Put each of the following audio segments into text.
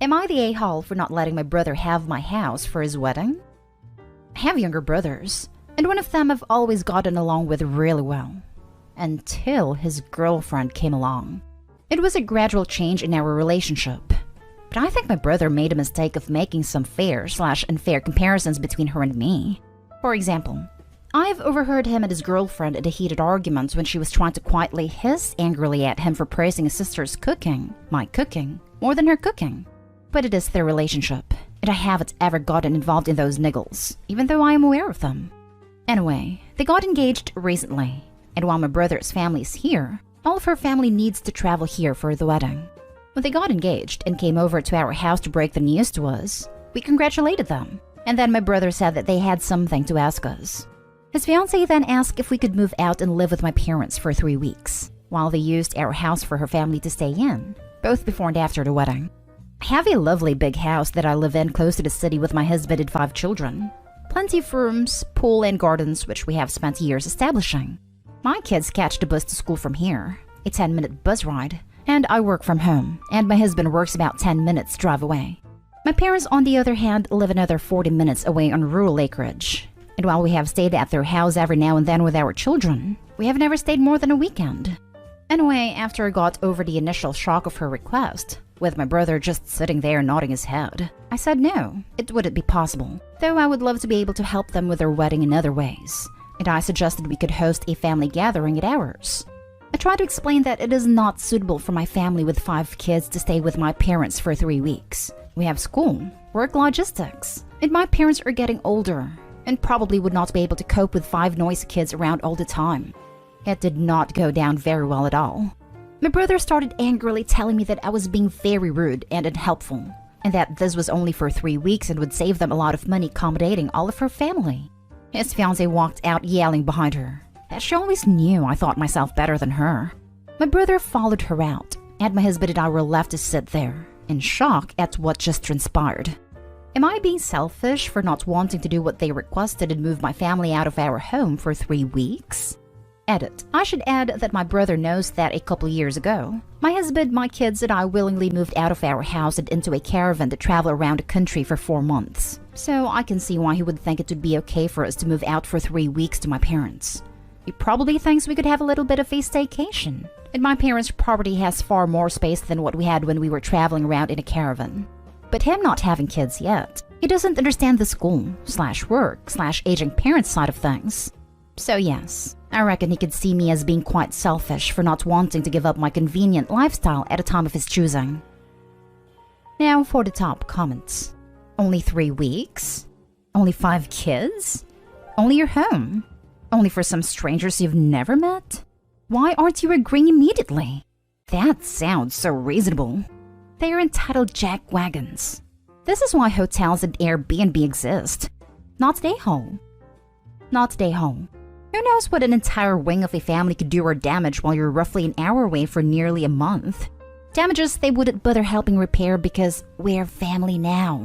Am I the a-hole for not letting my brother have my house for his wedding? I have younger brothers, and one of them I've always gotten along with really well. Until his girlfriend came along. It was a gradual change in our relationship. But I think my brother made a mistake of making some fair/unfair comparisons between her and me. For example, I've overheard him and his girlfriend in a heated argument when she was trying to quietly hiss angrily at him for praising his sister's cooking, my cooking, more than her cooking. But it is their relationship, and I haven't ever gotten involved in those niggles, even though I am aware of them. Anyway, they got engaged recently, and while my brother's family is here, all of her family needs to travel here for the wedding. When they got engaged and came over to our house to break the news to us, we congratulated them, and then my brother said that they had something to ask us. His fiancée then asked if we could move out and live with my parents for 3 weeks, while they used our house for her family to stay in, both before and after the wedding. I have a lovely big house that I live in close to the city with my husband and 5 children. Plenty of rooms, pool and gardens which we have spent years establishing. My kids catch the bus to school from here, a 10-minute bus ride, and I work from home, and my husband works about 10 minutes drive away. My parents, on the other hand, live another 40 minutes away on rural acreage. And while we have stayed at their house every now and then with our children, we have never stayed more than a weekend. Anyway, after I got over the initial shock of her request, with my brother just sitting there nodding his head, I said no, it wouldn't be possible, though I would love to be able to help them with their wedding in other ways, and I suggested we could host a family gathering at ours. I tried to explain that it is not suitable for my family with 5 kids to stay with my parents for 3 weeks. We have school, work logistics, and my parents are getting older, and probably would not be able to cope with 5 noisy kids around all the time. It did not go down very well at all. My brother started angrily telling me that I was being very rude and unhelpful, and that this was only for 3 weeks and would save them a lot of money accommodating all of her family. His fiancée walked out yelling behind her that she always knew I thought myself better than her. My brother followed her out, and my husband and I were left to sit there, in shock at what just transpired. Am I being selfish for not wanting to do what they requested and move my family out of our home for 3 weeks? Edit. I should add that my brother knows that a couple years ago, my husband, my kids, and I willingly moved out of our house and into a caravan to travel around the country for 4 months. So I can see why he would think it would be okay for us to move out for 3 weeks to my parents. He probably thinks we could have a little bit of a staycation, and my parents' property has far more space than what we had when we were traveling around in a caravan. But him not having kids yet, he doesn't understand the school/work/aging parents side of things. So yes, I reckon he could see me as being quite selfish for not wanting to give up my convenient lifestyle at a time of his choosing. Now for the top comments. Only 3 weeks? Only 5 kids? Only your home? Only for some strangers you've never met? Why aren't you agreeing immediately? That sounds so reasonable. They are entitled jackwagons. This is why hotels and Airbnb exist. Not day-home. Not day-home. Who knows what an entire wing of a family could do or damage while you're roughly an hour away for nearly a month? Damages they wouldn't bother helping repair because we're family now.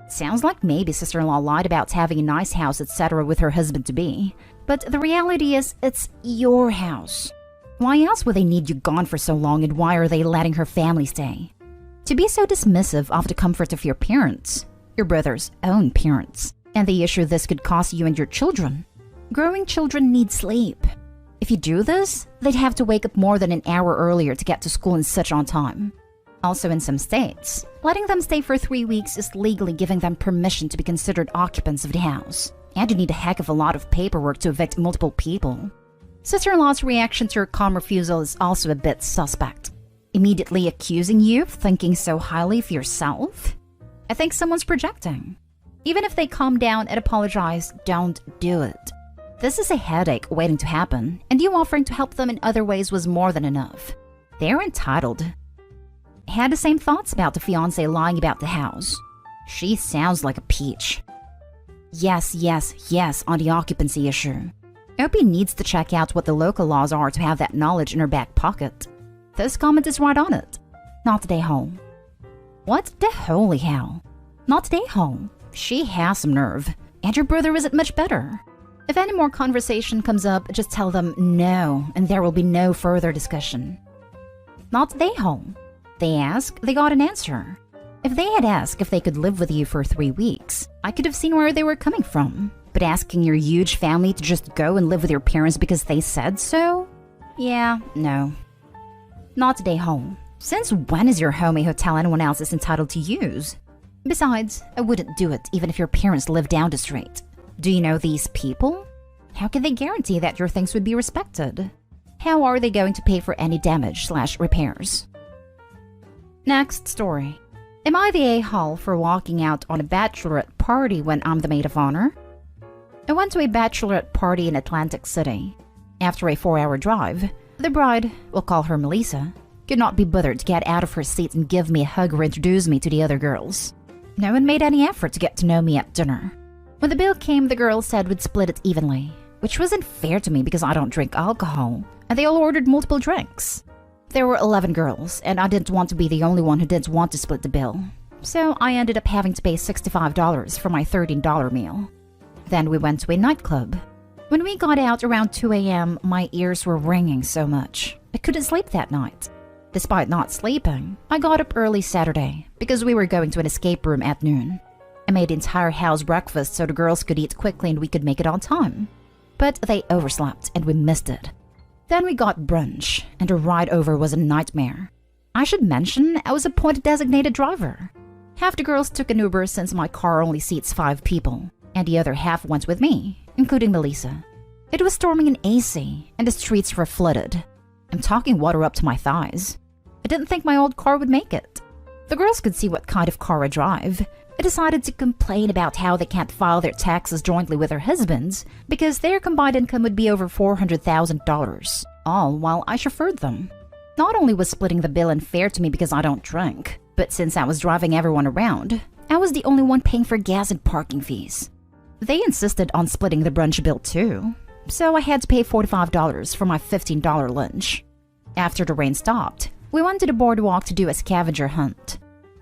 Sounds like maybe sister-in-law lied about having a nice house, etc. with her husband-to-be. But the reality is, it's your house. Why else would they need you gone for so long, and why are they letting her family stay? To be so dismissive of the comfort of your parents, your brother's own parents, and the issue this could cause you and your children. Growing children need sleep. If you do this, they'd have to wake up more than an hour earlier to get to school and such on time. Also in some states, letting them stay for 3 weeks is legally giving them permission to be considered occupants of the house, and you need a heck of a lot of paperwork to evict multiple people. Sister-in-law's reaction to your calm refusal is also a bit suspect. Immediately accusing you of thinking so highly of yourself? I think someone's projecting. Even if they calm down and apologize, don't do it. This is a headache waiting to happen, and you offering to help them in other ways was more than enough. They're entitled. I had the same thoughts about the fiancé lying about the house. She sounds like a peach. Yes, yes, yes on the occupancy issue. Opie needs to check out what the local laws are to have that knowledge in her back pocket. This comment is right on it. Not today home. What the holy hell? Not today home. She has some nerve, and your brother isn't much better. If any more conversation comes up, just tell them no, and there will be no further discussion. Not they home. They ask, they got an answer. If they had asked if they could live with you for 3 weeks, I could have seen where they were coming from. But asking your huge family to just go and live with your parents because they said so? Yeah, no. Not today, home. Since when is your home a hotel anyone else is entitled to use? Besides, I wouldn't do it even if your parents lived down the street. Do you know these people? How can they guarantee that your things would be respected? How are they going to pay for any damage/repairs? Next story. Am I the a-hole for walking out on a bachelorette party when I'm the maid of honor? I went to a bachelorette party in Atlantic City. After a 4-hour drive, the bride, we'll call her Melissa, could not be bothered to get out of her seat and give me a hug or introduce me to the other girls. No one made any effort to get to know me at dinner. When the bill came, the girls said we'd split it evenly, which wasn't fair to me because I don't drink alcohol, and they all ordered multiple drinks. There were 11 girls, and I didn't want to be the only one who didn't want to split the bill. So I ended up having to pay $65 for my $13 meal. Then we went to a nightclub. When we got out around 2 a.m., my ears were ringing so much. I couldn't sleep that night. Despite not sleeping, I got up early Saturday because we were going to an escape room at noon. I made the entire house breakfast so the girls could eat quickly and we could make it on time. But they overslept and we missed it. Then we got brunch, and the ride over was a nightmare. I should mention I was appointed designated driver. Half the girls took an Uber since my car only seats 5 people, and the other half went with me, including Melissa. It was storming in AC, and the streets were flooded. I'm talking water up to my thighs. I didn't think my old car would make it. The girls could see what kind of car I drive. I decided to complain about how they can't file their taxes jointly with their husbands because their combined income would be over $400,000, all while I chauffeured them. Not only was splitting the bill unfair to me because I don't drink, but since I was driving everyone around, I was the only one paying for gas and parking fees. They insisted on splitting the brunch bill too, so I had to pay $45 for my $15 lunch. After the rain stopped, we went to the boardwalk to do a scavenger hunt.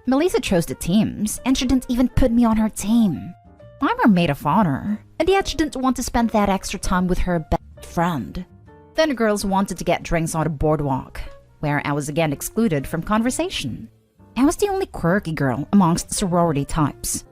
Melissa chose the teams, and she didn't even put me on her team. I'm her maid of honor, and yet she didn't want to spend that extra time with her best friend. Then the girls wanted to get drinks on the boardwalk, where I was again excluded from conversation. I was the only quirky girl amongst sorority types.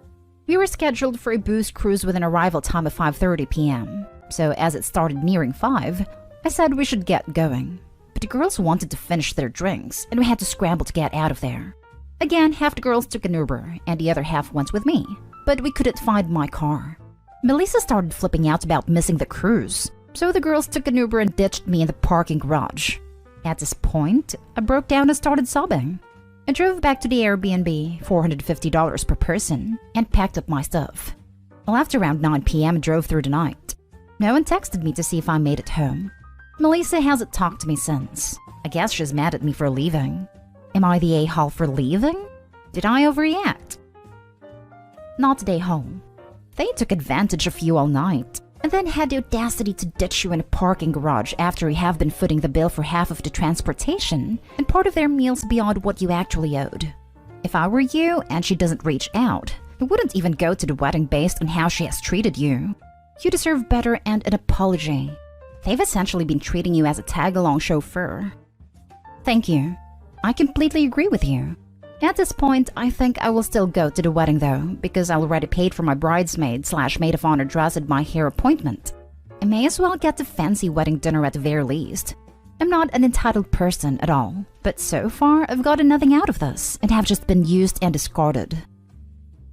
We were scheduled for a booze cruise with an arrival time of 5:30 p.m., so as it started nearing 5, I said we should get going. But the girls wanted to finish their drinks, and we had to scramble to get out of there. Again, half the girls took an Uber, and the other half went with me, but we couldn't find my car. Melissa started flipping out about missing the cruise, so the girls took an Uber and ditched me in the parking garage. At this point, I broke down and started sobbing. I drove back to the Airbnb, $450 per person, and packed up my stuff. I left around 9 p.m. and drove through the night. No one texted me to see if I made it home. Melissa hasn't talked to me since. I guess she's mad at me for leaving. Am I the a-hole for leaving? Did I overreact? Not today, home. They took advantage of you all night, and then had the audacity to ditch you in a parking garage after you have been footing the bill for half of the transportation and part of their meals beyond what you actually owed. If I were you and she doesn't reach out, I wouldn't even go to the wedding based on how she has treated you. You deserve better and an apology. They've essentially been treating you as a tag-along chauffeur. Thank you. I completely agree with you. At this point, I think I will still go to the wedding though, because I already paid for my bridesmaid/maid of honor dress at my hair appointment. I may as well get the fancy wedding dinner at the very least. I'm not an entitled person at all, but so far I've gotten nothing out of this and have just been used and discarded.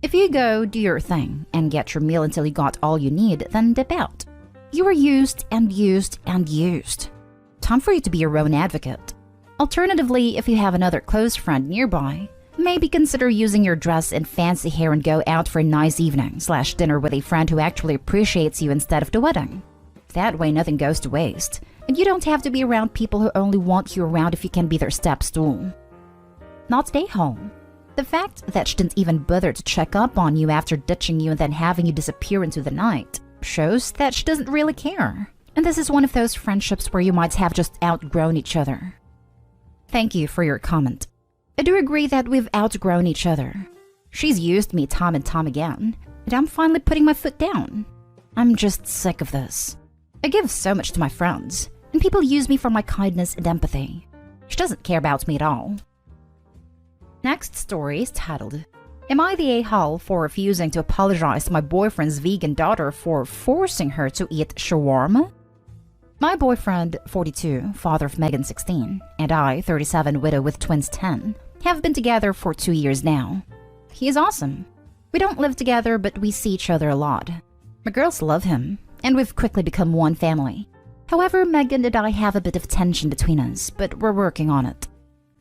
If you go, do your thing, and get your meal until you got all you need, then dip out. You were used and used and used. Time for you to be your own advocate. Alternatively, if you have another close friend nearby, maybe consider using your dress and fancy hair and go out for a nice evening/dinner with a friend who actually appreciates you instead of the wedding. That way nothing goes to waste, and you don't have to be around people who only want you around if you can be their step stool. Not stay home. The fact that she didn't even bother to check up on you after ditching you and then having you disappear into the night shows that she doesn't really care. And this is one of those friendships where you might have just outgrown each other. Thank you for your comment. I do agree that we've outgrown each other. She's used me time and time again, and I'm finally putting my foot down. I'm just sick of this. I give so much to my friends, and people use me for my kindness and empathy. She doesn't care about me at all. Next story is titled, Am I the a-hole for refusing to apologize to my boyfriend's vegan daughter for forcing her to eat shawarma? My boyfriend, 42, father of Megan, 16, and I, 37, widow with twins, 10, have been together for 2 years now. He is awesome. We don't live together, but we see each other a lot. My girls love him, and we've quickly become one family. However, Megan and I have a bit of tension between us, but we're working on it.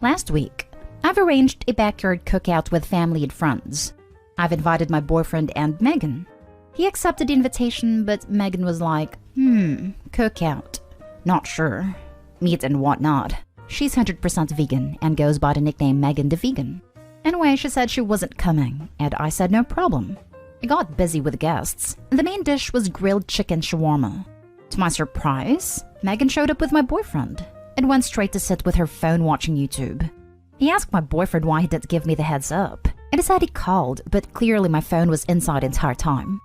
Last week, I've arranged a backyard cookout with family and friends. I've invited my boyfriend and Megan. He accepted the invitation, but Megan was like, cookout. Not sure. Meat and whatnot. She's 100% vegan and goes by the nickname Megan the Vegan. Anyway, she said she wasn't coming, and I said no problem. I got busy with guests, and the main dish was grilled chicken shawarma. To my surprise, Megan showed up with my boyfriend and went straight to sit with her phone watching YouTube. He asked my boyfriend why he didn't give me the heads up, and he said he called, but clearly my phone was inside the entire time.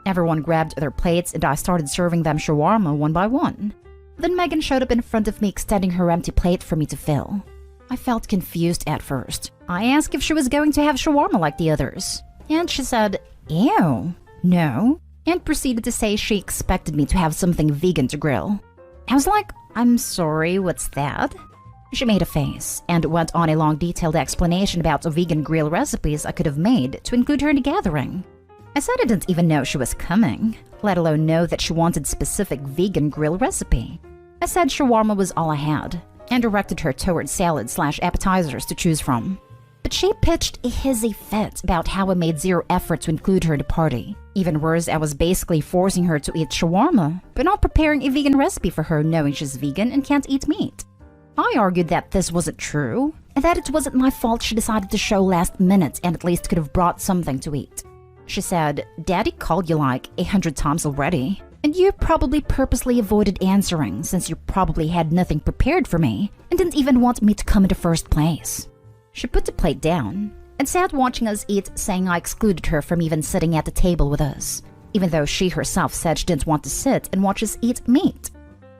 Everyone grabbed their plates and I started serving them shawarma one by one. Then Megan showed up in front of me extending her empty plate for me to fill. I felt confused at first. I asked if she was going to have shawarma like the others, and she said, "Ew, no," and proceeded to say she expected me to have something vegan to grill. I was like, "I'm sorry, what's that?" She made a face and went on a long detailed explanation about the vegan grill recipes I could have made to include her in the gathering. I said I didn't even know she was coming, let alone know that she wanted specific vegan grill recipe. I said shawarma was all I had, and directed her towards salad/appetizers to choose from. But she pitched a hissy fit about how I made zero effort to include her in the party. Even worse, I was basically forcing her to eat shawarma, but not preparing a vegan recipe for her knowing she's vegan and can't eat meat. I argued that this wasn't true, and that it wasn't my fault she decided to show last minute and at least could have brought something to eat. She said, "Daddy called you like 100 times already, and you probably purposely avoided answering since you probably had nothing prepared for me and didn't even want me to come in the first place." She put the plate down and sat watching us eat, saying I excluded her from even sitting at the table with us, even though she herself said she didn't want to sit and watch us eat meat.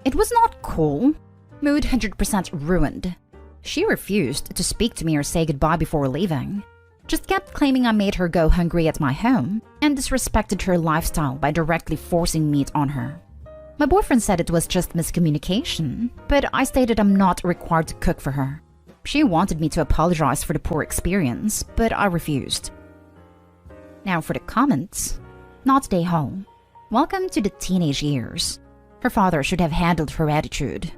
It was not cool. Mood 100% ruined. She refused to speak to me or say goodbye before leaving. Just kept claiming I made her go hungry at my home and disrespected her lifestyle by directly forcing meat on her. My boyfriend said it was just miscommunication, but I stated I'm not required to cook for her. She wanted me to apologize for the poor experience, but I refused. Now for the comments. Not day home. Welcome to the teenage years. Her father should have handled her attitude.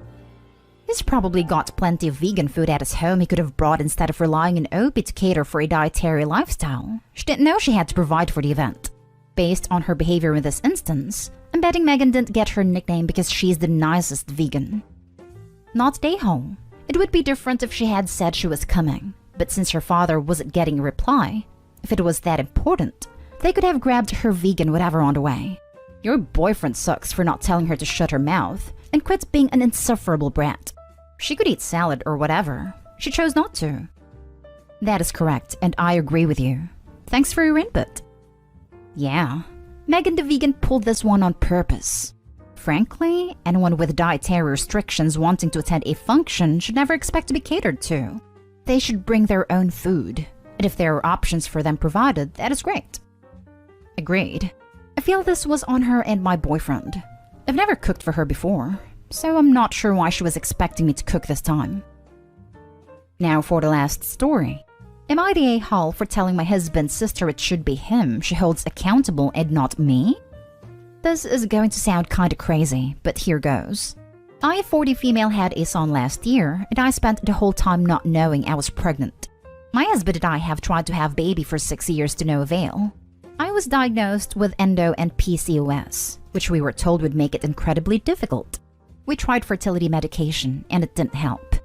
He's probably got plenty of vegan food at his home he could have brought instead of relying on Opie to cater for a dietary lifestyle. She didn't know she had to provide for the event. Based on her behavior in this instance, I'm betting Megan didn't get her nickname because she's the nicest vegan. Not day home. It would be different if she had said she was coming, but since her father wasn't getting a reply, if it was that important, they could have grabbed her vegan whatever on the way. Your boyfriend sucks for not telling her to shut her mouth and quit being an insufferable brat. She could eat salad or whatever. She chose not to. That is correct, and I agree with you. Thanks for your input. Yeah, Megan the Vegan pulled this one on purpose. Frankly, anyone with dietary restrictions wanting to attend a function should never expect to be catered to. They should bring their own food, and if there are options for them provided, that is great. Agreed. I feel this was on her and my boyfriend. I've never cooked for her before, so I'm not sure why she was expecting me to cook this time. Now for the last story. Am I the a-hole for telling my husband's sister it should be him she holds accountable and not me? This is going to sound kinda crazy, but here goes. I, a 40 female, had a son last year, and I spent the whole time not knowing I was pregnant. My husband and I have tried to have baby for 6 years to no avail. I was diagnosed with endo and PCOS, which we were told would make it incredibly difficult. We tried fertility medication, and it didn't help.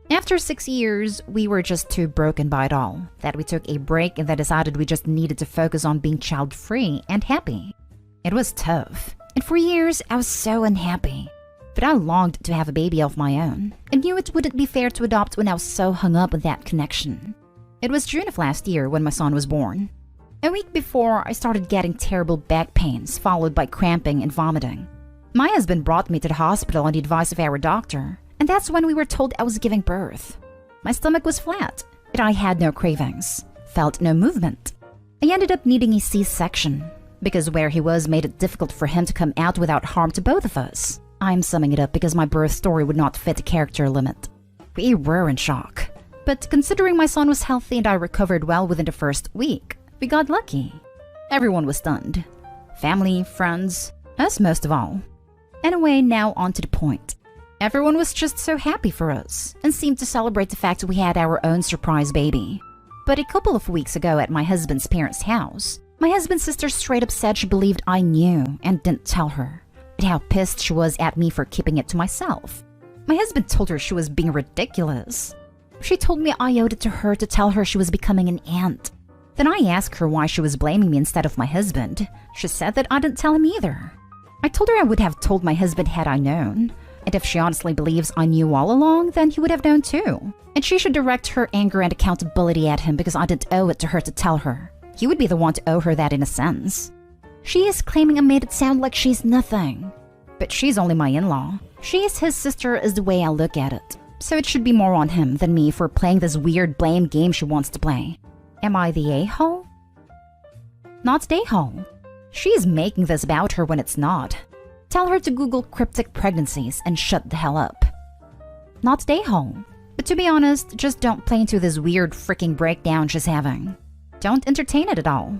After 6 years, we were just too broken by it all, that we took a break and then decided we just needed to focus on being child-free and happy. It was tough, and for years I was so unhappy. But I longed to have a baby of my own, and knew it wouldn't be fair to adopt when I was so hung up on that connection. It was June of last year when my son was born. A week before, I started getting terrible back pains, followed by cramping and vomiting. My husband brought me to the hospital on the advice of our doctor, and that's when we were told I was giving birth. My stomach was flat, and I had no cravings, felt no movement. I ended up needing a C-section because where he was made it difficult for him to come out without harm to both of us. I'm summing it up because my birth story would not fit the character limit. We were in shock. But considering my son was healthy and I recovered well within the first week, we got lucky. Everyone was stunned. Family, friends, us most of all. Anyway, now on to the point. Everyone was just so happy for us and seemed to celebrate the fact that we had our own surprise baby. But a couple of weeks ago at my husband's parents' house, my husband's sister straight up said she believed I knew and didn't tell her, but how pissed she was at me for keeping it to myself. My husband told her she was being ridiculous. She told me I owed it to her to tell her she was becoming an aunt. Then I asked her why she was blaming me instead of my husband. She said that I didn't tell him either. I told her I would have told my husband had I known. And if she honestly believes I knew all along, then he would have known too. And she should direct her anger and accountability at him because I didn't owe it to her to tell her. He would be the one to owe her that in a sense. She is claiming I made it sound like she's nothing. But she's only my in-law. She is his sister is the way I look at it. So it should be more on him than me for playing this weird blame game she wants to play. Am I the a-hole? Not the a-hole. She is making this about her when it's not. Tell her to Google cryptic pregnancies and shut the hell up. Not the a-hole. But to be honest, just don't play into this weird freaking breakdown she's having. Don't entertain it at all.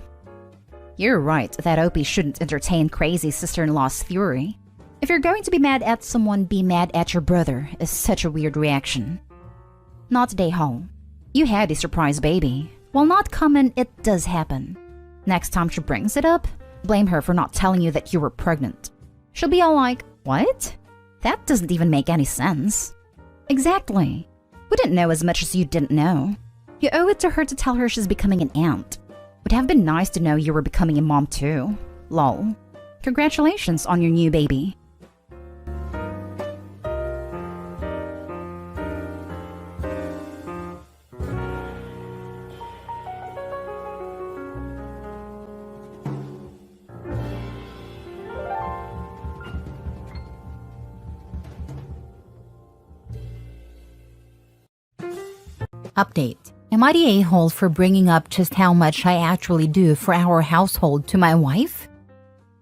You're right that Opie shouldn't entertain crazy sister-in-law's fury. If you're going to be mad at someone, be mad at your brother is such a weird reaction. Not the a-hole. You had a surprise baby. While not common, it does happen. Next time she brings it up, blame her for not telling you that you were pregnant. She'll be all like, what? That doesn't even make any sense. Exactly. We didn't know as much as you didn't know. You owe it to her to tell her she's becoming an aunt. Would have been nice to know you were becoming a mom too. Lol. Congratulations on your new baby. Update. Am I the a-hole for bringing up just how much I actually do for our household to my wife?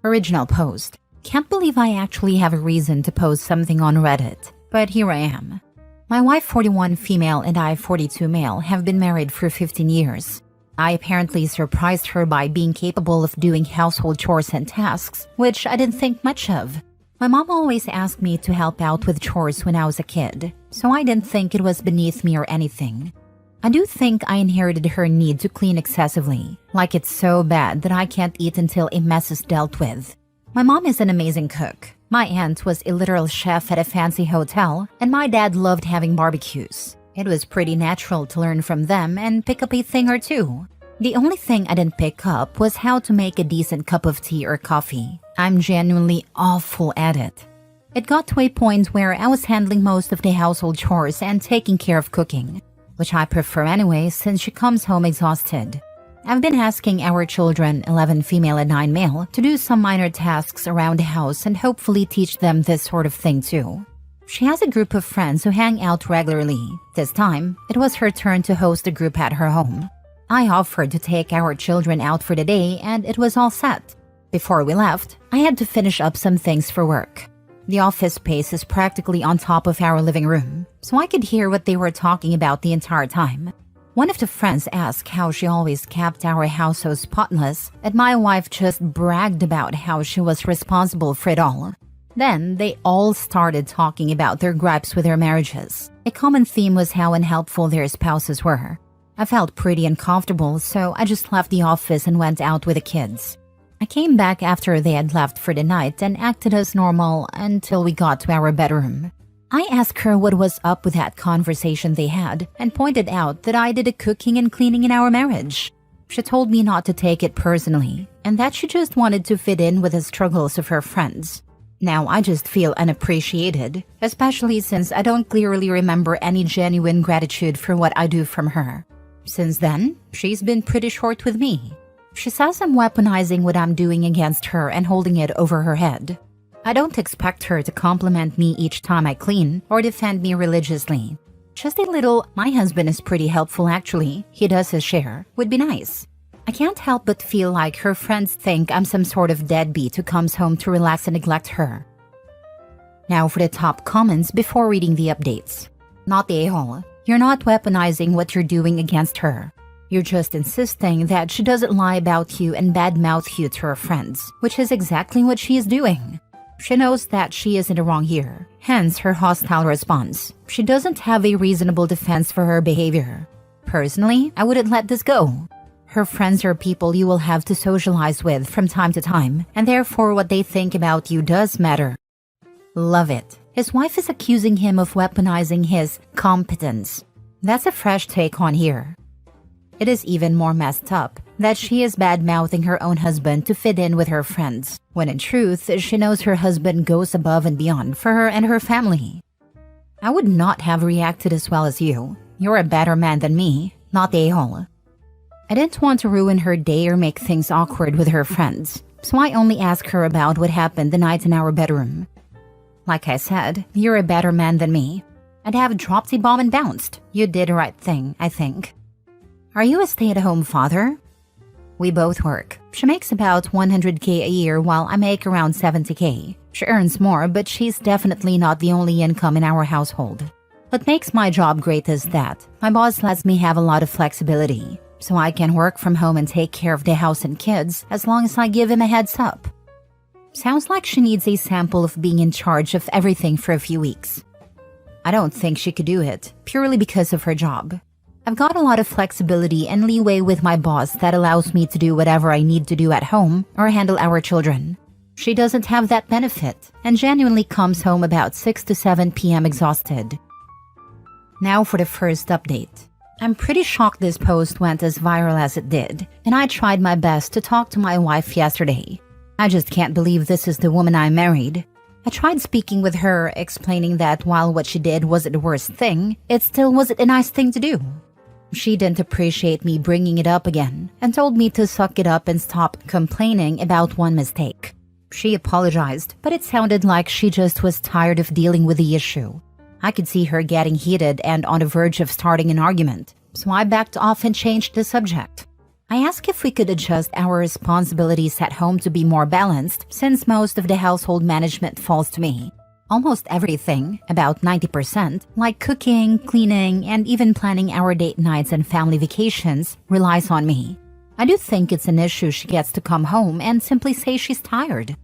Original post. Can't believe I actually have a reason to post something on Reddit, but here I am. My wife, 41 female, and I, 42 male, have been married for 15 years. I apparently surprised her by being capable of doing household chores and tasks, which I didn't think much of. My mom always asked me to help out with chores when I was a kid, so I didn't think it was beneath me or anything. I do think I inherited her need to clean excessively, like it's so bad that I can't eat until a mess is dealt with. My mom is an amazing cook. My aunt was a literal chef at a fancy hotel, and my dad loved having barbecues. It was pretty natural to learn from them and pick up a thing or two. The only thing I didn't pick up was how to make a decent cup of tea or coffee. I'm genuinely awful at it. It got to a point where I was handling most of the household chores and taking care of cooking, which I prefer anyway since she comes home exhausted. I've been asking our children, 11 female and 9 male, to do some minor tasks around the house and hopefully teach them this sort of thing too. She has a group of friends who hang out regularly. This time, it was her turn to host the group at her home. I offered to take our children out for the day and it was all set. Before we left, I had to finish up some things for work. The office space is practically on top of our living room, so I could hear what they were talking about the entire time. One of the friends asked how she always kept our house so spotless, and my wife just bragged about how she was responsible for it all. Then they all started talking about their gripes with their marriages. A common theme was how unhelpful their spouses were. I felt pretty uncomfortable, so I just left the office and went out with the kids. I came back after they had left for the night and acted as normal until we got to our bedroom. I asked her what was up with that conversation they had and pointed out that I did the cooking and cleaning in our marriage. She told me not to take it personally and that she just wanted to fit in with the struggles of her friends. Now I just feel unappreciated, especially since I don't clearly remember any genuine gratitude for what I do from her. Since then, she's been pretty short with me. She says I'm weaponizing what I'm doing against her and holding it over her head. I don't expect her to compliment me each time I clean or defend me religiously. Just a little, my husband is pretty helpful actually, he does his share, would be nice. I can't help but feel like her friends think I'm some sort of deadbeat who comes home to relax and neglect her. Now for the top comments before reading the updates. Not the a-hole. You're not weaponizing what you're doing against her. You're just insisting that she doesn't lie about you and badmouth you to her friends, which is exactly what she is doing. She knows that she is in the wrong here, hence her hostile response. She doesn't have a reasonable defense for her behavior. Personally, I wouldn't let this go. Her friends are people you will have to socialize with from time to time, and therefore what they think about you does matter. Love it. His wife is accusing him of weaponizing his competence. That's a fresh take on here. It is even more messed up that she is bad-mouthing her own husband to fit in with her friends, when in truth, she knows her husband goes above and beyond for her and her family. I would not have reacted as well as you. You're a better man than me, not the a-hole. I didn't want to ruin her day or make things awkward with her friends, so I only asked her about what happened the night in our bedroom. Like I said, you're a better man than me. I'd have dropped the bomb and bounced. You did the right thing, I think. Are you a stay-at-home father? We both work. She makes about $100K a year while I make around $70K. She earns more, but she's definitely not the only income in our household. What makes my job great is that my boss lets me have a lot of flexibility, so I can work from home and take care of the house and kids as long as I give him a heads up. Sounds like she needs a sample of being in charge of everything for a few weeks. I don't think she could do it, purely because of her job. I've got a lot of flexibility and leeway with my boss that allows me to do whatever I need to do at home or handle our children. She doesn't have that benefit and genuinely comes home about 6 to 7 p.m. exhausted. Now for the first update. I'm pretty shocked this post went as viral as it did, and I tried my best to talk to my wife yesterday. I just can't believe this is the woman I married. I tried speaking with her, explaining that while what she did wasn't the worst thing, it still wasn't a nice thing to do. She didn't appreciate me bringing it up again and told me to suck it up and stop complaining about one mistake. She apologized, but it sounded like she just was tired of dealing with the issue. I could see her getting heated and on the verge of starting an argument, so I backed off and changed the subject. I asked if we could adjust our responsibilities at home to be more balanced since most of the household management falls to me. Almost everything, about 90%, like cooking, cleaning, and even planning our date nights and family vacations, relies on me. I do think it's an issue she gets to come home and simply say she's tired.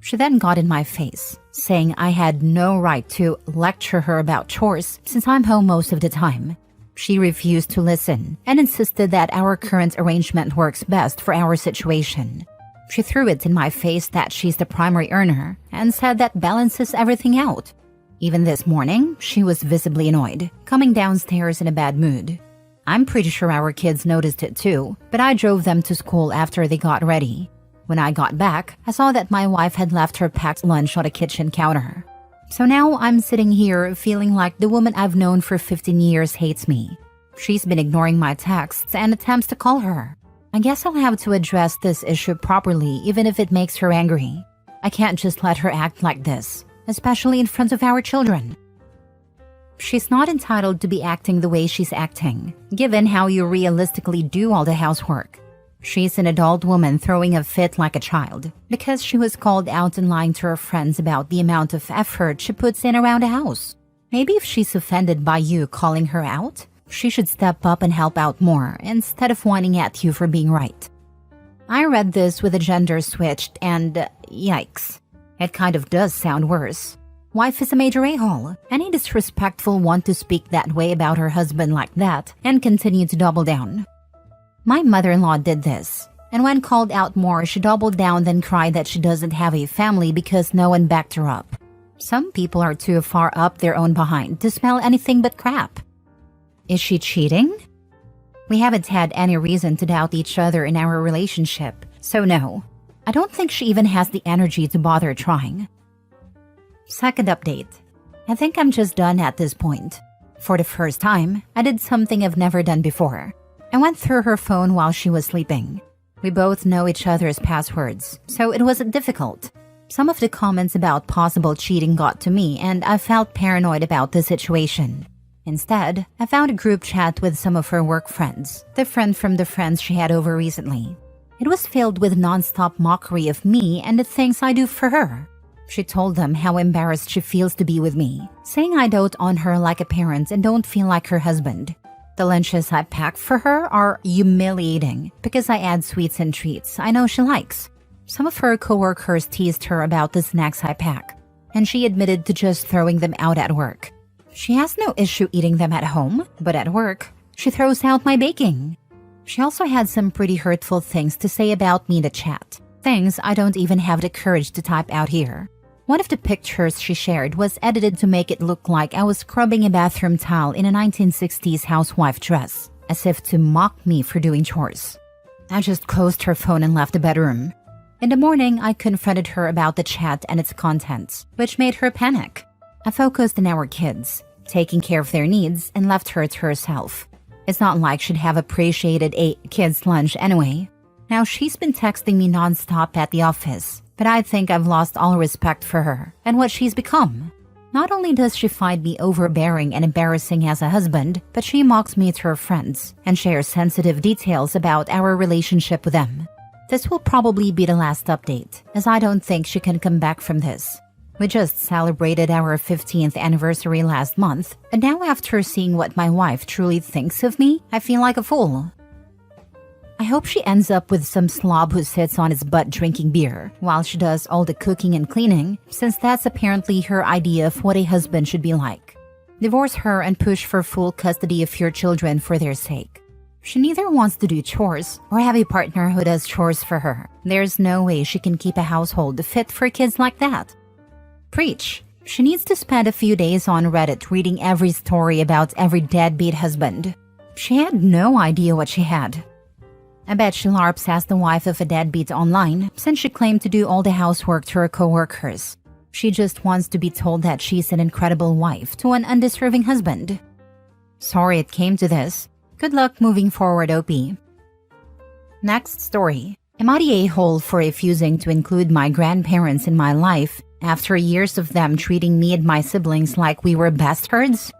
She then got in my face, saying I had no right to lecture her about chores since I'm home most of the time. She refused to listen and insisted that our current arrangement works best for our situation. She threw it in my face that she's the primary earner and said that balances everything out. Even this morning, she was visibly annoyed, coming downstairs in a bad mood. I'm pretty sure our kids noticed it too, but I drove them to school after they got ready. When I got back, I saw that my wife had left her packed lunch on the kitchen counter. So now I'm sitting here feeling like the woman I've known for 15 years hates me. She's been ignoring my texts and attempts to call her. I guess I'll have to address this issue properly even if it makes her angry. I can't just let her act like this, especially in front of our children. She's not entitled to be acting the way she's acting, given how you realistically do all the housework. She's an adult woman throwing a fit like a child because she was called out and lying to her friends about the amount of effort she puts in around the house. Maybe if she's offended by you calling her out, she should step up and help out more instead of whining at you for being right. I read this with a gender switched and yikes. It kind of does sound worse. Wife is a major a-hole. Any disrespectful one to speak that way about her husband like that and continue to double down. My mother-in-law did this, and when called out more, she doubled down then cried that she doesn't have a family because no one backed her up. Some people are too far up their own behind to smell anything but crap. Is she cheating? We haven't had any reason to doubt each other in our relationship, so no. I don't think she even has the energy to bother trying. Second update. I think I'm just done at this point. For the first time, I did something I've never done before. I went through her phone while she was sleeping. We both know each other's passwords, so it wasn't difficult. Some of the comments about possible cheating got to me and I felt paranoid about the situation. Instead, I found a group chat with some of her work friends, different from the friends she had over recently. It was filled with non-stop mockery of me and the things I do for her. She told them how embarrassed she feels to be with me, saying I dote on her like a parent and don't feel like her husband. The lunches I pack for her are humiliating because I add sweets and treats I know she likes. Some of her coworkers teased her about the snacks I pack, and she admitted to just throwing them out at work. She has no issue eating them at home, but at work, she throws out my baking. She also had some pretty hurtful things to say about me in the chat, things I don't even have the courage to type out here. One of the pictures she shared was edited to make it look like I was scrubbing a bathroom tile in a 1960s housewife dress, as if to mock me for doing chores. I just closed her phone and left the bedroom. In the morning, I confronted her about the chat and its contents, which made her panic. I focused on our kids, taking care of their needs, and left her to herself. It's not like she'd have appreciated a kid's lunch anyway. Now she's been texting me nonstop at the office, but I think I've lost all respect for her and what she's become. Not only does she find me overbearing and embarrassing as a husband, but she mocks me to her friends and shares sensitive details about our relationship with them. This will probably be the last update, as I don't think she can come back from this. We just celebrated our 15th anniversary last month, and now after seeing what my wife truly thinks of me, I feel like a fool. I hope she ends up with some slob who sits on his butt drinking beer while she does all the cooking and cleaning, since that's apparently her idea of what a husband should be like. Divorce her and push for full custody of your children for their sake. She neither wants to do chores or have a partner who does chores for her. There's no way she can keep a household fit for kids like that. Preach. She needs to spend a few days on Reddit reading every story about every deadbeat husband. She had no idea what she had. I bet she LARPs as the wife of a deadbeat online, since she claimed to do all the housework to her coworkers. She just wants to be told that she's an incredible wife to an undeserving husband. Sorry it came to this. Good luck moving forward, OP. Next story. Am I the a-hole for refusing to include my grandparents in my life after years of them treating me and my siblings like we were bastards?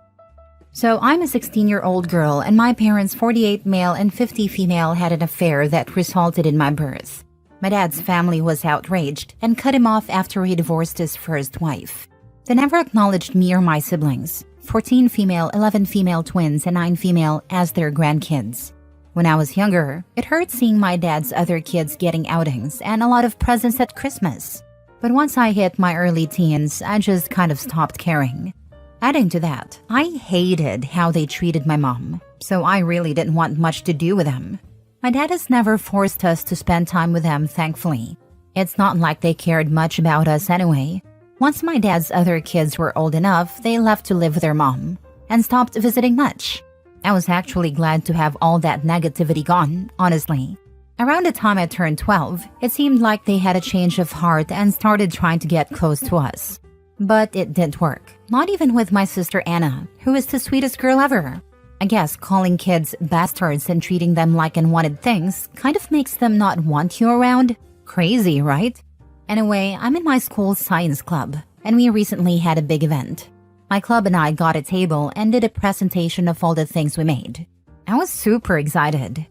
So I'm a 16-year-old girl, and my parents, 48 male and 50 female, had an affair that resulted in my birth. My dad's family was outraged and cut him off after he divorced his first wife. They never acknowledged me or my siblings, 14 female, 11 female twins, and 9 female, as their grandkids. When I was younger, it hurt seeing my dad's other kids getting outings and a lot of presents at Christmas. But once I hit my early teens, I just kind of stopped caring. Adding to that, I hated how they treated my mom, so I really didn't want much to do with them. My dad has never forced us to spend time with them, thankfully. It's not like they cared much about us anyway. Once my dad's other kids were old enough, they left to live with their mom and stopped visiting much. I was actually glad to have all that negativity gone, honestly. Around the time I turned 12, it seemed like they had a change of heart and started trying to get close to us. But it didn't work. Not even with my sister Anna, who is the sweetest girl ever. I guess calling kids bastards and treating them like unwanted things kind of makes them not want you around. Crazy, right? Anyway, I'm in my school's science club, and we recently had a big event. My club and I got a table and did a presentation of all the things we made. I was super excited.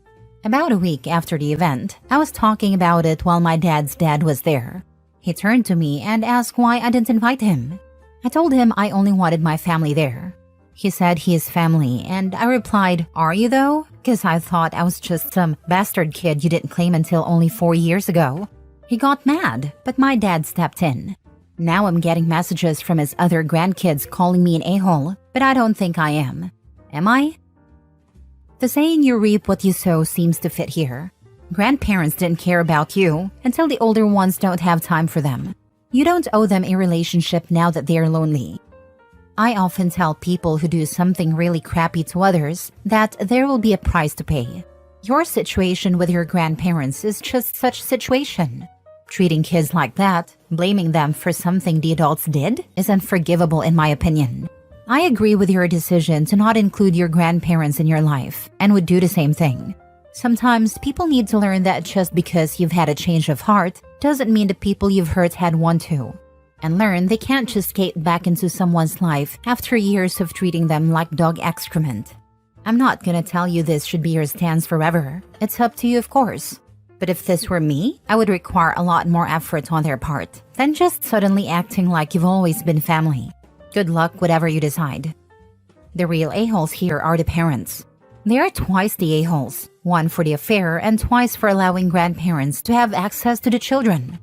About a week after the event, I was talking about it while my dad's dad was there. He turned to me and asked why I didn't invite him. I told him I only wanted my family there. He said he is family, and I replied, "Are you though?" Because I thought I was just some bastard kid you didn't claim until only 4 years ago. He got mad, but my dad stepped in. Now I'm getting messages from his other grandkids calling me an a-hole, but I don't think I am. Am I? The saying you reap what you sow seems to fit here. Grandparents didn't care about you until the older ones don't have time for them. You don't owe them a relationship now that they're lonely. I often tell people who do something really crappy to others that there will be a price to pay. Your situation with your grandparents is just such a situation. Treating kids like that, blaming them for something the adults did, is unforgivable in my opinion. I agree with your decision to not include your grandparents in your life and would do the same thing. Sometimes people need to learn that just because you've had a change of heart doesn't mean the people you've hurt had one too. and learn they can't just get back into someone's life after years of treating them like dog excrement. I'm not gonna tell you this should be your stance forever. It's up to you, of course. But if this were me, I would require a lot more effort on their part than just suddenly acting like you've always been family. Good luck, whatever you decide. The real a-holes here are the parents. They are twice the a-holes, one for the affair and twice for allowing grandparents to have access to the children.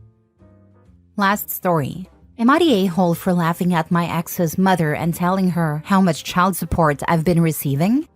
Last story. Am I the a-hole for laughing at my ex's mother and telling her how much child support I've been receiving?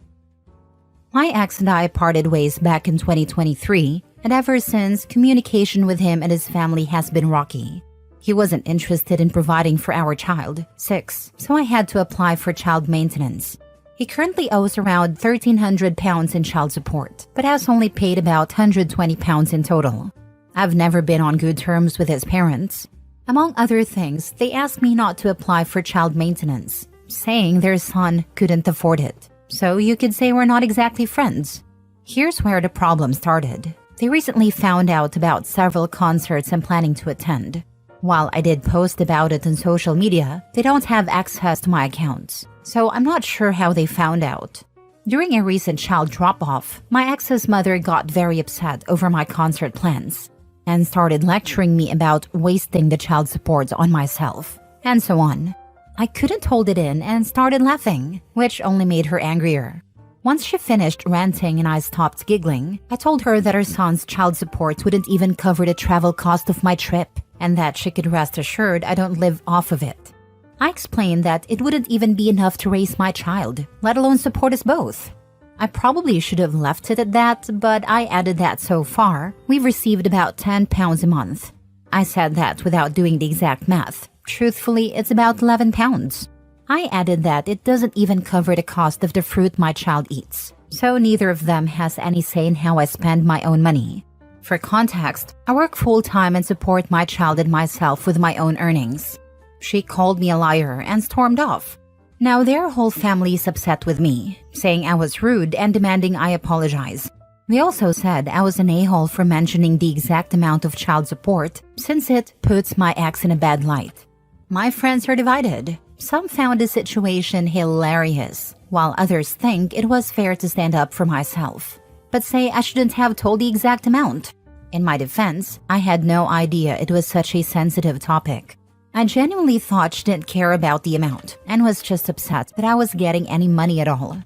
My ex and I parted ways back in 2023, and ever since, communication with him and his family has been rocky. He wasn't interested in providing for our child, 6, so I had to apply for child maintenance. He currently owes around £1,300 in child support, but has only paid about £120 in total. I've never been on good terms with his parents. Among other things, they asked me not to apply for child maintenance, saying their son couldn't afford it. So you could say we're not exactly friends. Here's where the problem started. They recently found out about several concerts I'm planning to attend. While I did post about it on social media, they don't have access to my accounts, so I'm not sure how they found out. During a recent child drop-off, my ex's mother got very upset over my concert plans and started lecturing me about wasting the child support on myself, and so on. I couldn't hold it in and started laughing, which only made her angrier. Once she finished ranting and I stopped giggling, I told her that her son's child support wouldn't even cover the travel cost of my trip, and that she could rest assured I don't live off of it. I explained that it wouldn't even be enough to raise my child, let alone support us both. I probably should have left it at that, but I added that so far, we've received about £10 a month. I said that without doing the exact math. Truthfully, it's about £11. I added that it doesn't even cover the cost of the fruit my child eats, so neither of them has any say in how I spend my own money. For context, I work full-time and support my child and myself with my own earnings. She called me a liar and stormed off. Now their whole family is upset with me, saying I was rude and demanding I apologize. They also said I was an a-hole for mentioning the exact amount of child support, since it puts my ex in a bad light. My friends are divided. Some found the situation hilarious, while others think it was fair to stand up for myself, but say I shouldn't have told the exact amount. In my defense, I had no idea it was such a sensitive topic. I genuinely thought she didn't care about the amount and was just upset that I was getting any money at all.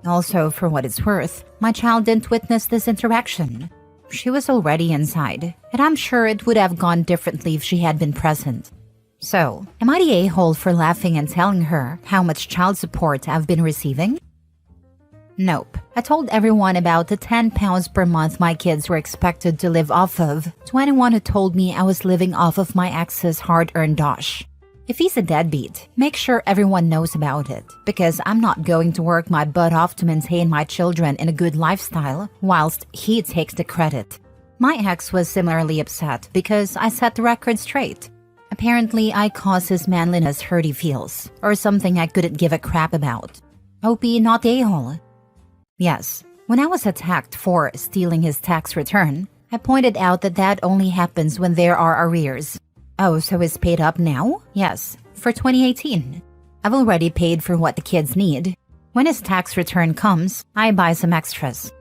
Also, for what it's worth, my child didn't witness this interaction. She was already inside, and I'm sure it would have gone differently if she had been present. So, am I the a-hole for laughing and telling her how much child support I've been receiving? Nope. I told everyone about the £10 per month my kids were expected to live off of to anyone who told me I was living off of my ex's hard-earned dosh. If he's a deadbeat, make sure everyone knows about it, because I'm not going to work my butt off to maintain my children in a good lifestyle whilst he takes the credit. My ex was similarly upset because I set the record straight. Apparently, I caused his manliness hurt he feels, or something I couldn't give a crap about. OP not a-hole. Yes, when I was attacked for stealing his tax return, I pointed out that that only happens when there are arrears. Oh, so it's paid up now? Yes, for 2018. I've already paid for what the kids need. When his tax return comes, I buy some extras.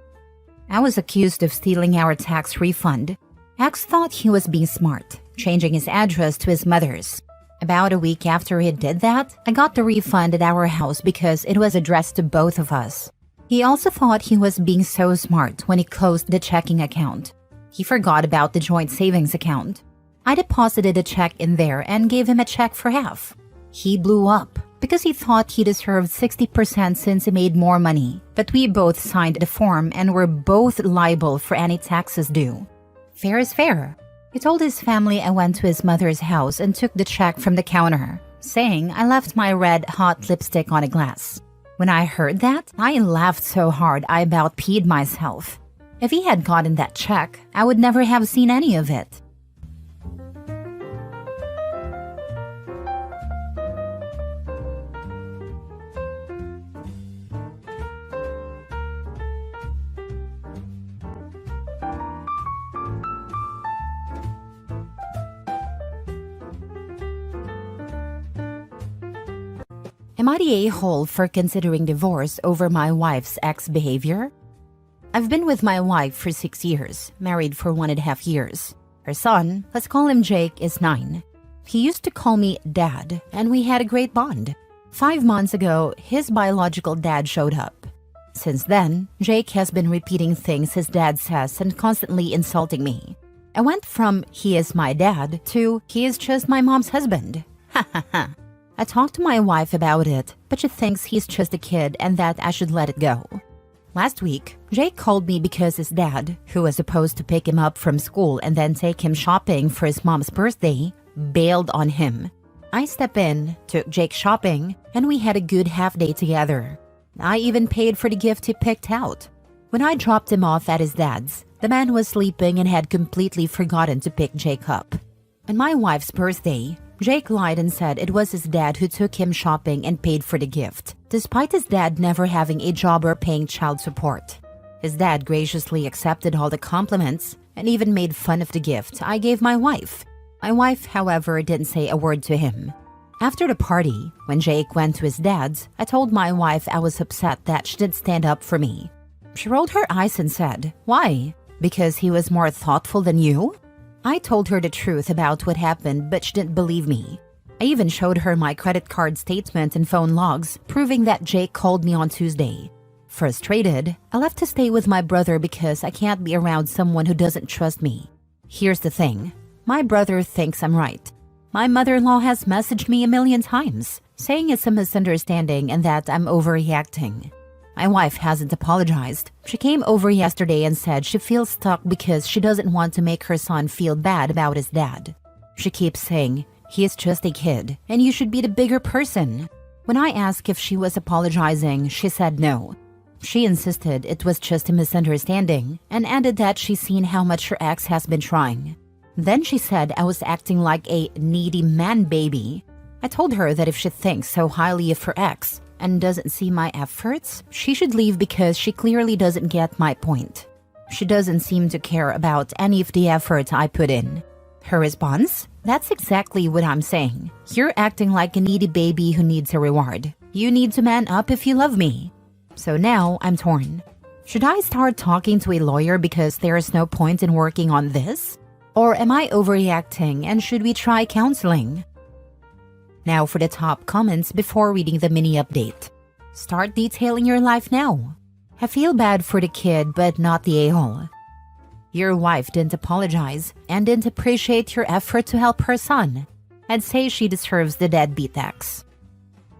I was accused of stealing our tax refund. Ex thought he was being smart, changing his address to his mother's. About a week after he did that, I got the refund at our house because it was addressed to both of us. He also thought he was being so smart when he closed the checking account. He forgot about the joint savings account. I deposited a check in there and gave him a check for half. He blew up because he thought he deserved 60% since he made more money, but we both signed the form and were both liable for any taxes due. Fair is fair. He told his family I went to his mother's house and took the check from the counter, saying I left my red hot lipstick on a glass. When I heard that, I laughed so hard I about peed myself. If he had gotten that check, I would never have seen any of it. Am I the a-hole for considering divorce over my wife's ex-behavior? I've been with my wife for 6 years, married for 1.5 years. Her son, let's call him Jake, is 9. He used to call me Dad, and we had a great bond. 5 months ago, his biological dad showed up. Since then, Jake has been repeating things his dad says and constantly insulting me. I went from he is my dad to he is just my mom's husband. Ha ha ha. I talked to my wife about it, but she thinks he's just a kid and that I should let it go. Last week, Jake called me because his dad, who was supposed to pick him up from school and then take him shopping for his mom's birthday, bailed on him. I stepped in, took Jake shopping, and we had a good half day together. I even paid for the gift he picked out. When I dropped him off at his dad's, the man was sleeping and had completely forgotten to pick Jake up. On my wife's birthday, Jake lied and said it was his dad who took him shopping and paid for the gift, despite his dad never having a job or paying child support. His dad graciously accepted all the compliments and even made fun of the gift I gave my wife. My wife, however, didn't say a word to him. After the party, when Jake went to his dad's, I told my wife I was upset that she didn't stand up for me. She rolled her eyes and said, "Why? Because he was more thoughtful than you?" I told her the truth about what happened, but she didn't believe me. I even showed her my credit card statement and phone logs, proving that Jake called me on Tuesday. Frustrated, I left to stay with my brother because I can't be around someone who doesn't trust me. Here's the thing. My brother thinks I'm right. My mother-in-law has messaged me a million times, saying it's a misunderstanding and that I'm overreacting. My wife hasn't apologized. She came over yesterday and said she feels stuck because she doesn't want to make her son feel bad about his dad. She keeps saying, "He is just a kid, and you should be the bigger person." When I asked if she was apologizing, she said no. She insisted it was just a misunderstanding and added that she's seen how much her ex has been trying. Then she said I was acting like a needy man baby. I told her that if she thinks so highly of her ex and doesn't see my efforts, she should leave because she clearly doesn't get my point. She doesn't seem to care about any of the effort I put in. Her response? That's exactly what I'm saying. You're acting like a needy baby who needs a reward. You need to man up if you love me. So now I'm torn. Should I start talking to a lawyer because there is no point in working on this? Or am I overreacting and should we try counseling? Now for the top comments before reading the mini update. Start detailing your life now. I feel bad for the kid but not the a-hole. Your wife didn't apologize and didn't appreciate your effort to help her son. I'd say she deserves the deadbeat ex.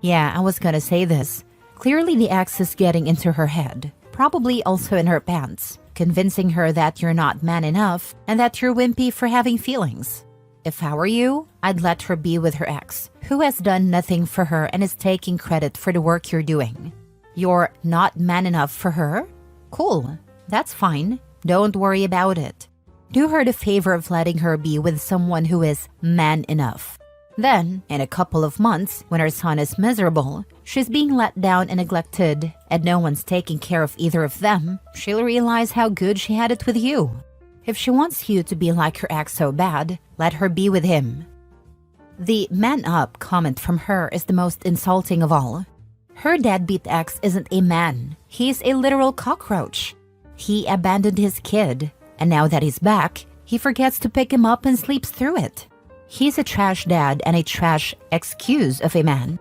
Yeah, I was gonna say this. Clearly the ex is getting into her head, probably also in her pants, convincing her that you're not man enough and that you're wimpy for having feelings. If I were you, I'd let her be with her ex, who has done nothing for her and is taking credit for the work you're doing. You're not man enough for her? Cool, that's fine. Don't worry about it. Do her the favor of letting her be with someone who is man enough. Then, in a couple of months, when her son is miserable, she's being let down and neglected, and no one's taking care of either of them, she'll realize how good she had it with you. If she wants you to be like her ex so bad, let her be with him. The man up comment from her is the most insulting of all. Her deadbeat ex isn't a man. He's a literal cockroach. He abandoned his kid, and now that he's back, he forgets to pick him up and sleeps through it. He's a trash dad and a trash excuse of a man.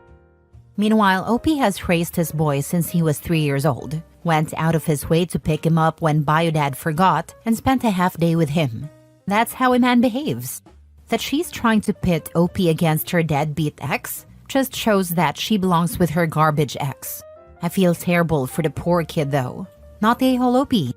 Meanwhile, Opie has raised his boy since he was 3 years old, went out of his way to pick him up when Biodad forgot, and spent a half day with him. That's how a man behaves. That she's trying to pit Opie against her deadbeat ex just shows that she belongs with her garbage ex. I feel terrible for the poor kid though, not the a-hole Opie.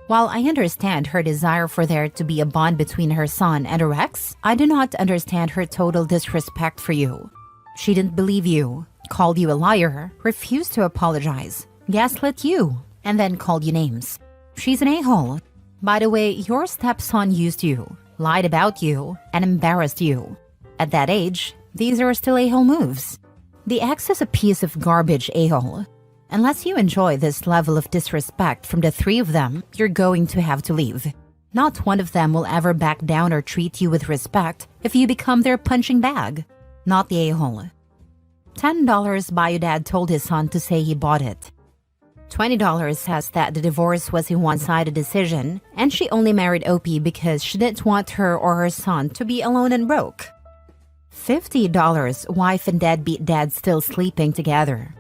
While I understand her desire for there to be a bond between her son and her ex, I do not understand her total disrespect for you. She didn't believe you, called you a liar, refused to apologize, gaslit you, and then called you names. She's an a-hole. By the way, your stepson used you, lied about you, and embarrassed you. At that age, these are still a-hole moves. The ex is a piece of garbage a-hole. Unless you enjoy this level of disrespect from the three of them, you're going to have to leave. Not one of them will ever back down or treat you with respect if you become their punching bag. Not the a-hole. $10 bio dad told his son to say he bought it. $20 says that the divorce was a one-sided decision and she only married OP because she didn't want her or her son to be alone and broke. $50 wife and deadbeat dad still sleeping together.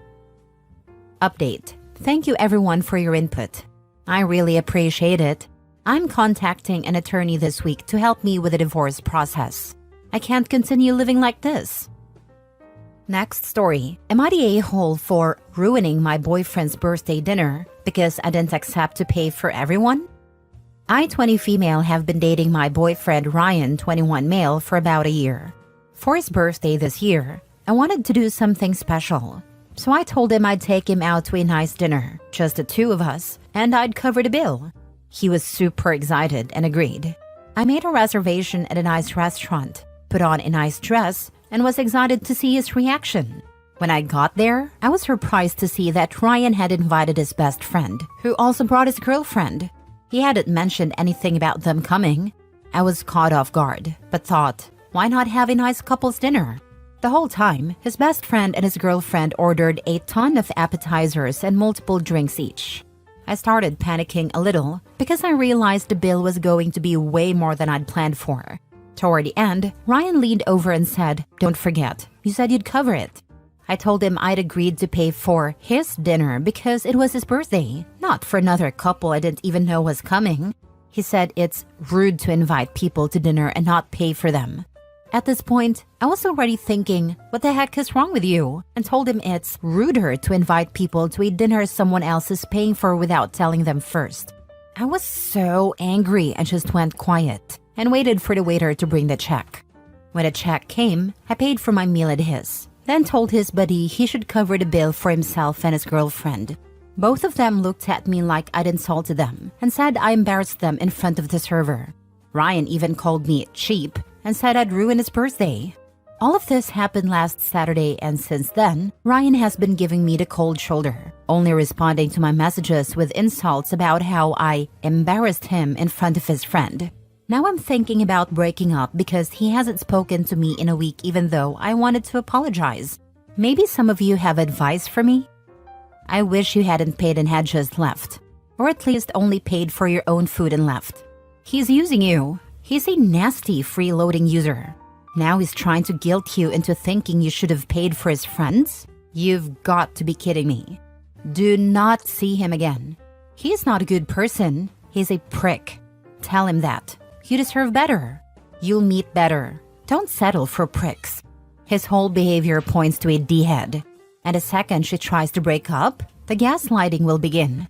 Update. Thank you everyone for your input. I really appreciate it. I'm contacting an attorney this week to help me with the divorce process. I can't continue living like this. Next story. Am I the a-hole for ruining my boyfriend's birthday dinner because I didn't accept to pay for everyone? I, 20 female, have been dating my boyfriend Ryan, 21 male, for about a year. For his birthday this year, I wanted to do something special. So I told him I'd take him out to a nice dinner, just the two of us, and I'd cover the bill. He was super excited and agreed. I made a reservation at a nice restaurant, put on a nice dress, and was excited to see his reaction. When I got there, I was surprised to see that Ryan had invited his best friend, who also brought his girlfriend. He hadn't mentioned anything about them coming. I was caught off guard, but thought, why not have a nice couple's dinner? The whole time, his best friend and his girlfriend ordered a ton of appetizers and multiple drinks each. I started panicking a little because I realized the bill was going to be way more than I'd planned for. Toward the end, Ryan leaned over and said, "Don't forget, you said you'd cover it." I told him I'd agreed to pay for his dinner because it was his birthday, not for another couple I didn't even know was coming. He said it's rude to invite people to dinner and not pay for them. At this point, I was already thinking, what the heck is wrong with you? And told him it's ruder to invite people to a dinner someone else is paying for without telling them first. I was so angry and just went quiet and waited for the waiter to bring the check. When the check came, I paid for my meal at his, then told his buddy he should cover the bill for himself and his girlfriend. Both of them looked at me like I'd insulted them and said I embarrassed them in front of the server. Ryan even called me cheap and said I'd ruin his birthday. All of this happened last Saturday, and since then, Ryan has been giving me the cold shoulder, only responding to my messages with insults about how I embarrassed him in front of his friend. Now I'm thinking about breaking up because he hasn't spoken to me in a week even though I wanted to apologize. Maybe some of you have advice for me? I wish you hadn't paid and had just left, or at least only paid for your own food and left. He's using you. He's a nasty freeloading user. Now he's trying to guilt you into thinking you should have paid for his friends? You've got to be kidding me. Do not see him again. He's not a good person. He's a prick. Tell him that. You deserve better. You'll meet better. Don't settle for pricks. His whole behavior points to a D-head. And the second she tries to break up, the gaslighting will begin.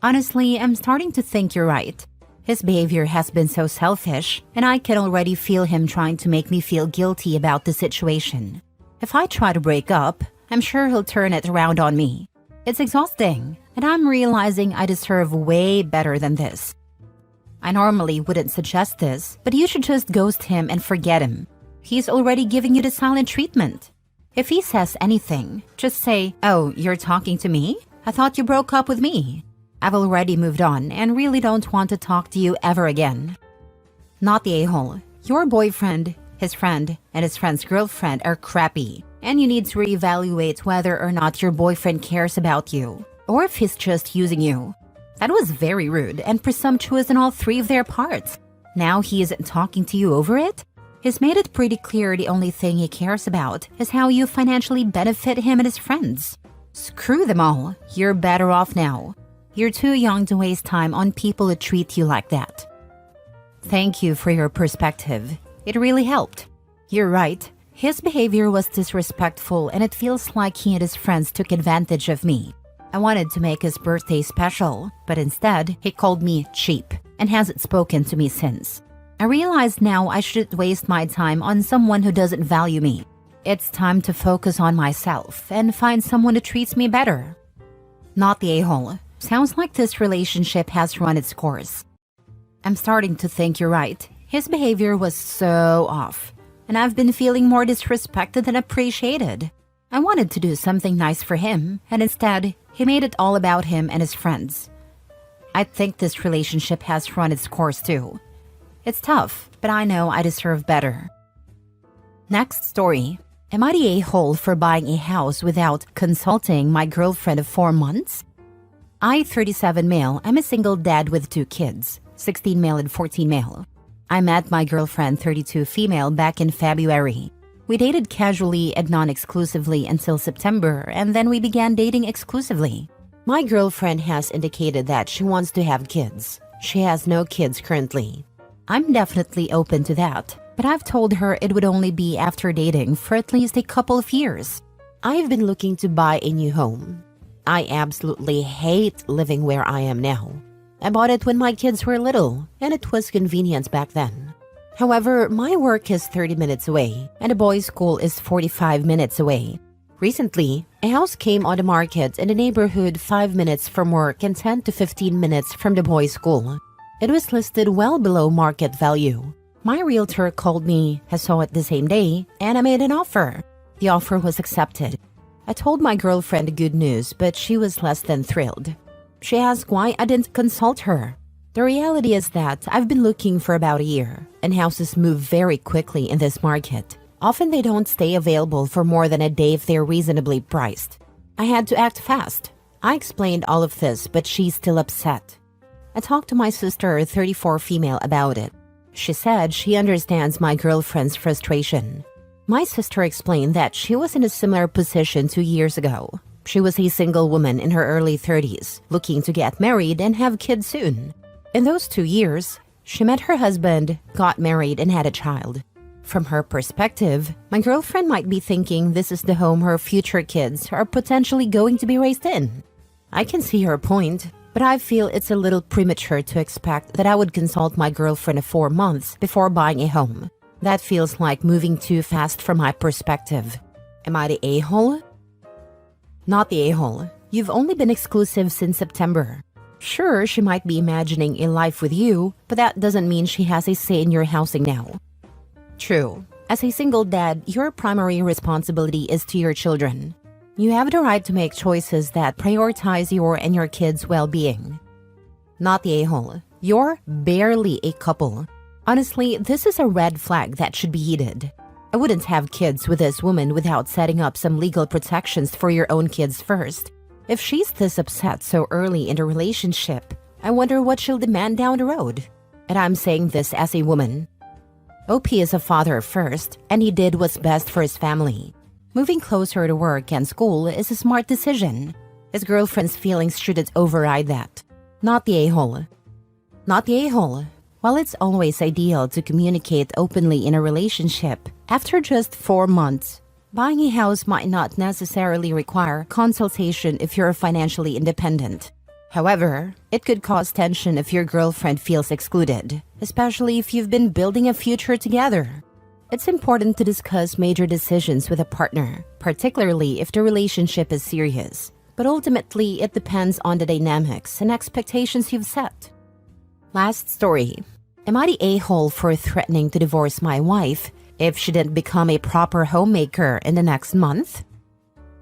Honestly, I'm starting to think you're right. His behavior has been so selfish, and I can already feel him trying to make me feel guilty about the situation. If I try to break up, I'm sure he'll turn it around on me. It's exhausting, and I'm realizing I deserve way better than this. I normally wouldn't suggest this, but you should just ghost him and forget him. He's already giving you the silent treatment. If he says anything, just say, "Oh, you're talking to me? I thought you broke up with me." I've already moved on and really don't want to talk to you ever again. Not the a-hole. Your boyfriend, his friend, and his friend's girlfriend are crappy, and you need to reevaluate whether or not your boyfriend cares about you, or if he's just using you. That was very rude and presumptuous in all three of their parts. Now he isn't talking to you over it? He's made it pretty clear the only thing he cares about is how you financially benefit him and his friends. Screw them all. You're better off now. You're too young to waste time on people who treat you like that. Thank you for your perspective. It really helped. You're right. His behavior was disrespectful and it feels like he and his friends took advantage of me. I wanted to make his birthday special, but instead, he called me cheap and hasn't spoken to me since. I realize now I shouldn't waste my time on someone who doesn't value me. It's time to focus on myself and find someone who treats me better. Not the a-hole. Sounds like this relationship has run its course. I'm starting to think you're right. His behavior was so off, and I've been feeling more disrespected than appreciated. I wanted to do something nice for him, and instead, he made it all about him and his friends. I think this relationship has run its course too. It's tough, but I know I deserve better. Next story. Am I the a-hole for buying a house without consulting my girlfriend of 4 months? I, 37 male, I'm a single dad with 2 kids, 16 male and 14 male. I met my girlfriend, 32 female, back in February. We dated casually and non-exclusively until September, and then we began dating exclusively. My girlfriend has indicated that she wants to have kids. She has no kids currently. I'm definitely open to that, but I've told her it would only be after dating for at least a couple of years. I've been looking to buy a new home. I absolutely hate living where I am now. I bought it when my kids were little, and it was convenient back then. However, my work is 30 minutes away, and the boys' school is 45 minutes away. Recently, a house came on the market in the neighborhood 5 minutes from work and 10 to 15 minutes from the boys' school. It was listed well below market value. My realtor called me, I saw it the same day, and I made an offer. The offer was accepted. I told my girlfriend the good news, but she was less than thrilled. She asked why I didn't consult her. The reality is that I've been looking for about a year, and houses move very quickly in this market. Often they don't stay available for more than a day if they're reasonably priced. I had to act fast. I explained all of this, but she's still upset. I talked to my sister, 34 female, about it. She said she understands my girlfriend's frustration. My sister explained that she was in a similar position 2 years ago. She was a single woman in her early 30s, looking to get married and have kids soon. In those 2 years, she met her husband, got married, and had a child. From her perspective, my girlfriend might be thinking this is the home her future kids are potentially going to be raised in. I can see her point, but I feel it's a little premature to expect that I would consult my girlfriend of 4 months before buying a home. That feels like moving too fast from my perspective. Am I the a-hole? Not the a-hole. You've only been exclusive since September. Sure, she might be imagining a life with you, but that doesn't mean she has a say in your housing now. True. As a single dad, your primary responsibility is to your children. You have the right to make choices that prioritize your and your kids' well-being. Not the a-hole. You're barely a couple. Honestly, this is a red flag that should be heeded. I wouldn't have kids with this woman without setting up some legal protections for your own kids first. If she's this upset so early in the relationship, I wonder what she'll demand down the road. And I'm saying this as a woman. OP is a father first, and he did what's best for his family. Moving closer to work and school is a smart decision. His girlfriend's feelings shouldn't override that. Not the a-hole. Not the a-hole. While it's always ideal to communicate openly in a relationship, after just 4 months, buying a house might not necessarily require consultation if you're financially independent. However, it could cause tension if your girlfriend feels excluded, especially if you've been building a future together. It's important to discuss major decisions with a partner, particularly if the relationship is serious. But ultimately, it depends on the dynamics and expectations you've set. Last story. Am I the a-hole for threatening to divorce my wife if she didn't become a proper homemaker in the next month?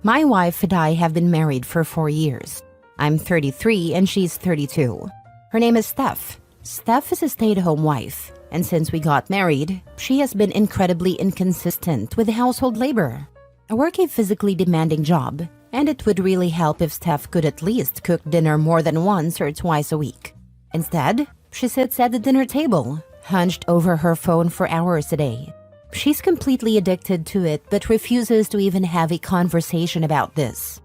My wife and I have been married for 4 years. I'm 33 and she's 32. Her name is Steph. Steph is a stay-at-home wife, and since we got married, she has been incredibly inconsistent with household labor. I work a physically demanding job, and it would really help if Steph could at least cook dinner more than once or twice a week. Instead, she sits at the dinner table, hunched over her phone for hours a day. She's completely addicted to it but refuses to even have a conversation about this.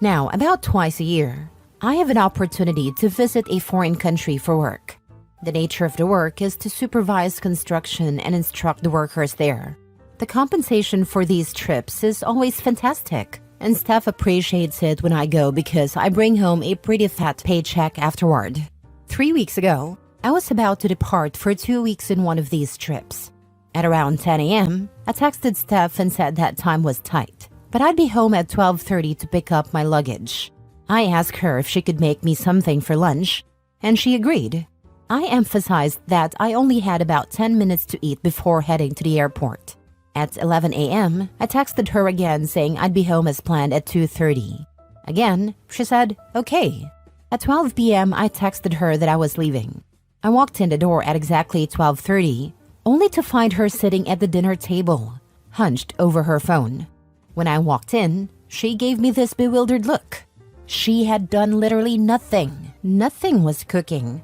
Now, about twice a year, I have an opportunity to visit a foreign country for work. The nature of the work is to supervise construction and instruct the workers there. The compensation for these trips is always fantastic, and Steph appreciates it when I go because I bring home a pretty fat paycheck afterward. 3 weeks ago, I was about to depart for 2 weeks in one of these trips. At around 10 a.m., I texted Steph and said that time was tight, but I'd be home at 12:30 to pick up my luggage. I asked her if she could make me something for lunch, and she agreed. I emphasized that I only had about 10 minutes to eat before heading to the airport. At 11 a.m., I texted her again saying I'd be home as planned at 2:30. Again, she said, okay. At 12 p.m., I texted her that I was leaving. I walked in the door at exactly 12:30, only to find her sitting at the dinner table. hunched over her phone. When I walked in, she gave me this bewildered look. She had done literally nothing. Nothing was cooking.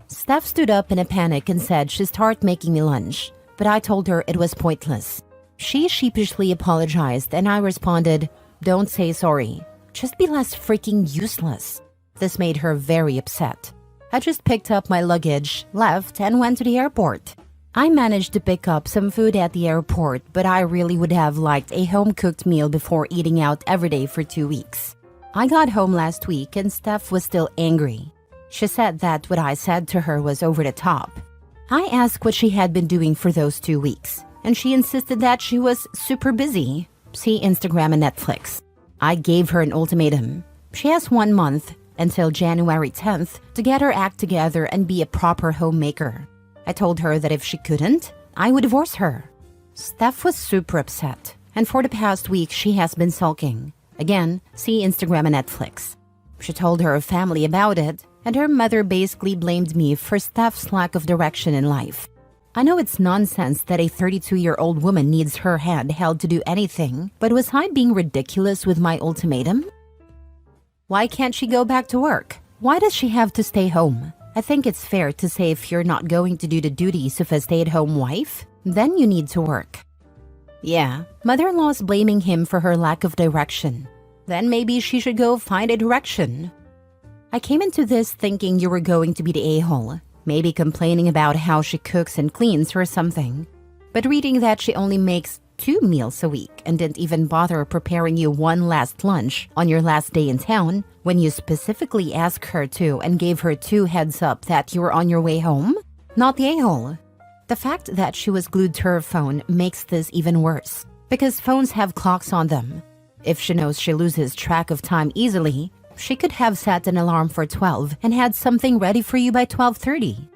Steph stood up in a panic and said she'd start making me lunch, but I told her it was pointless. She sheepishly apologized and I responded, "Don't say sorry. Just be less freaking useless." This made her very upset. I just picked up my luggage, left, and went to the airport. I managed to pick up some food at the airport, but I really would have liked a home-cooked meal before eating out every day for 2 weeks. I got home last week and Steph was still angry. She said that what I said to her was over the top. I asked what she had been doing for those 2 weeks, and she insisted that she was super busy. See Instagram and Netflix. I gave her an ultimatum. She has 1 month, until January 10th, to get her act together and be a proper homemaker. I told her that if she couldn't, I would divorce her. Steph was super upset, and for the past week she has been sulking. Again, see Instagram and Netflix. She told her family about it, and her mother basically blamed me for Steph's lack of direction in life. I know it's nonsense that a 32-year-old woman needs her hand held to do anything, but was I being ridiculous with my ultimatum? Why can't she go back to work? Why does she have to stay home? I think it's fair to say if you're not going to do the duties of a stay-at-home wife, then you need to work. Yeah, mother-in-law's blaming him for her lack of direction. Then maybe she should go find a direction. I came into this thinking you were going to be the a-hole, maybe complaining about how she cooks and cleans or something. But reading that she only makes 2 meals a week and didn't even bother preparing you one last lunch on your last day in town when you specifically asked her to and gave her 2 heads up that you were on your way home? Not the a-hole. The fact that she was glued to her phone makes this even worse, because phones have clocks on them. If she knows she loses track of time easily, she could have set an alarm for 12 and had something ready for you by 12:30.